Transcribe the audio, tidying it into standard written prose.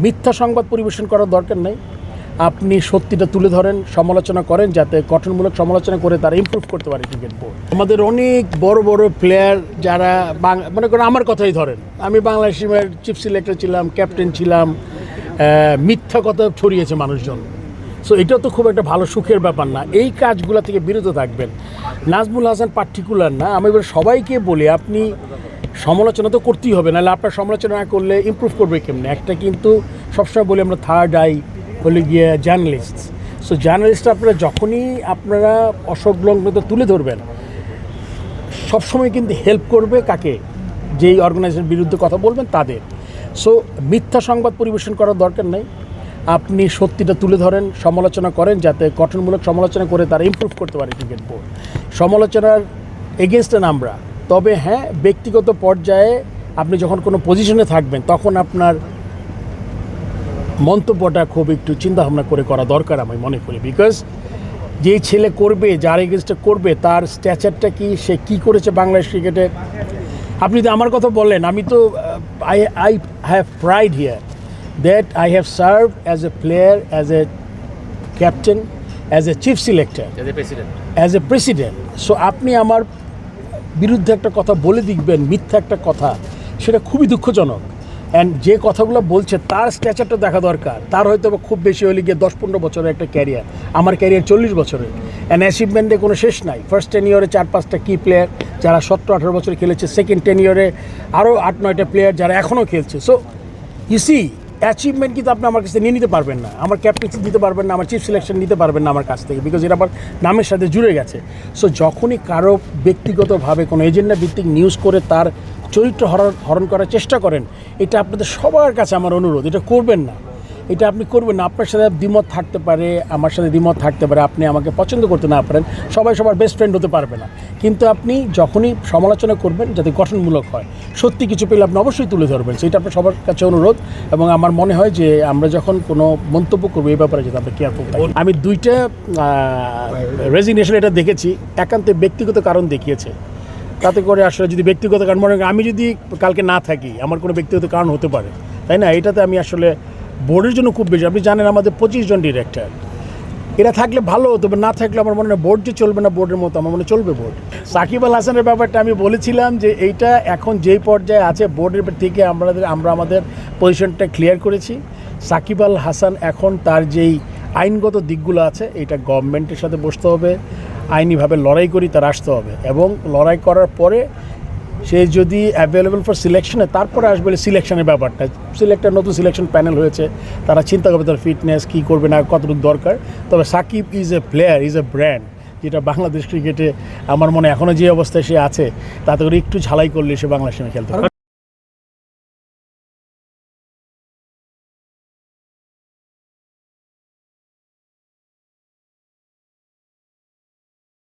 মিথ্যা সংবাদ পরিবেশন করার দরকার নেই। আপনি সত্যিটা তুলে ধরেন, সমালোচনা করেন, যাতে গঠনমূলক সমালোচনা করে তারা ইমপ্রুভ করতে পারে ক্রিকেট বোর্ড। আমাদের অনেক বড় বড় প্লেয়ার যারা মনে করেন আমার কথাই ধরেন, আমি বাংলাদেশ টিমের চিফ সিলেক্টর ছিলাম, ক্যাপ্টেন ছিলাম, মিথ্যা কথা ছড়িয়েছে মানুষজন। সো এটাও তো খুব একটা ভালো সুখের ব্যাপার না। এই কাজগুলো থেকে বিরত থাকবেন। নাজমুল হাসান পার্টিকুলার না, আমি এবার সবাইকে বলি আপনি সমালোচনা তো করতেই হবে, নাহলে আপনার সমালোচনা না করলে ইমপ্রুভ করবে কেমনে। একটা কিন্তু সবসময় বলি আমরা থার্ড আই হলে গিয়ে জার্নালিস্ট। সো জার্নালিস্ট আপনারা যখনই আপনারা অসংলগ্নতা তুলে ধরবেন, সবসময় কিন্তু হেল্প করবে কাকে, যেই অর্গানাইজেশনের বিরুদ্ধে কথা বলবেন তাদের। সো মিথ্যা সংবাদ পরিবেশন করার দরকার নেই। আপনি সত্যিটা তুলে ধরেন, সমালোচনা করেন, যাতে গঠনমূলক সমালোচনা করে তারা ইমপ্রুভ করতে পারে ক্রিকেট বোর্ড। সমালোচনার এগেনস্টে না আমরা, তবে হ্যাঁ ব্যক্তিগত পর্যায়ে আপনি যখন কোনো পজিশনে থাকবেন তখন আপনার মন্তব্যটা খুব একটু চিন্তাভাবনা করে করা দরকার আমি মনে করি। বিকজ যেই ছেলে করবে, যার এগেনস্টে করবে, তার স্ট্যাচারটা কি, সে কী করেছে বাংলাদেশ ক্রিকেটে। আপনি যদি আমার কথা বললেন, আমি তো I have pride here that I have served as a player, as a captain, as a chief selector, as a president. So আপনি আমার বিরুদ্ধে একটা কথা বলে দিবেন, মিথ্যা একটা কথা, সেটা খুবই দুঃখজনক। অ্যান্ড যে কথাগুলো বলছে তার স্ট্যাচারটা দেখা দরকার। তার হয়তো খুব বেশি হলে গিয়ে 10-15 বছরের একটা ক্যারিয়ার, আমার ক্যারিয়ার 40 বছরের। অ্যান্ড অ্যাচিভমেন্টে কোনো শেষ নাই। ফার্স্ট 10 ইয়ারে 4-5টা কি প্লেয়ার যারা 17-18 বছর খেলেছে, সেকেন্ড 10 ইয়ারে আরও 8-9টা প্লেয়ার যারা এখনও খেলছে। সো ইসি অ্যাচিভমেন্ট কিন্তু আপনি আমার কাছ থেকে নিয়ে নিতে পারবেন না, আমার ক্যাপ্টেন্সি দিতে পারবেন না, আমার চিফ সিলেকশন নিতে পারবেন না আমার কাছ থেকে, বিকজ এটা আমার নামের সাথে জুড়ে গেছে। সো যখনই কারো ব্যক্তিগতভাবে কোনো এজেন্ডা ভিত্তিক নিউজ করে তার চরিত্র হরণ করার চেষ্টা করেন, এটা আপনাদের সবার কাছে আমার অনুরোধ, এটা করবেন না। এটা আপনি করবেন না। আপনার সাথে দ্বিমত থাকতে পারে, আমার সাথে দ্বিমত থাকতে পারে, আপনি আমাকে পছন্দ করতে না পারেন, সবাই সবার বেস্ট ফ্রেন্ড হতে পারবে না। কিন্তু আপনি যখনই সমালোচনা করবেন যাতে গঠনমূলক হয়, সত্যি কিছু পেলে আপনি অবশ্যই তুলে ধরবেন, সেটা আপনার সবার কাছে অনুরোধ। এবং আমার মনে হয় যে আমরা যখন কোনো মন্তব্য করবো এই ব্যাপারে যাতে আমরা কেয়ারফুল থাকি। আমি 2টা রেজিগনেশন এটা দেখেছি, একান্তে ব্যক্তিগত কারণ দেখিয়েছে। তাতে করে আসলে যদি ব্যক্তিগত কারণ মনে করেন, আমি যদি কালকে না থাকি, আমার কোনো ব্যক্তিগত কারণ হতে পারে, তাই না? এটাতে আমি আসলে বোর্ডের জন্য খুব বেশি, আপনি জানেন আমাদের 25 জন ডিরেক্টর, এরা থাকলে ভালো হতো, না থাকলে আমার মনে হয় বোর্ড যে চলবে না বোর্ডের মতো, আমার মনে চলবে বোর্ড। সাকিব আল হাসানের ব্যাপারটা আমি বলেছিলাম যে এইটা এখন যেই পর্যায়ে আছে বোর্ডের থেকে আমরা আমাদের পজিশনটা ক্লিয়ার করেছি। সাকিব আল হাসান এখন তার যেই আইনগত দিকগুলো আছে, এটা গভর্নমেন্টের সাথে বসতে হবে, আইনিভাবে লড়াই করি তার আসতে হবে, এবং লড়াই করার পরে সে যদি অ্যাভেলেবল ফর সিলেকশনে, তারপরে আসবে সিলেকশনের ব্যাপারটা। নতুন সিলেকশন প্যানেল হয়েছে, তারা চিন্তা করবে তার ফিটনেস কী করবে না, কতটুকু দরকার। তবে Sakib is a player, is a brand, যেটা বাংলাদেশ ক্রিকেটে আমার মনে এখনও যে অবস্থায় সে আছে, তাতে করে একটু ঝালাই করলে সে বাংলাদেশ টিমে খেলতে পারে।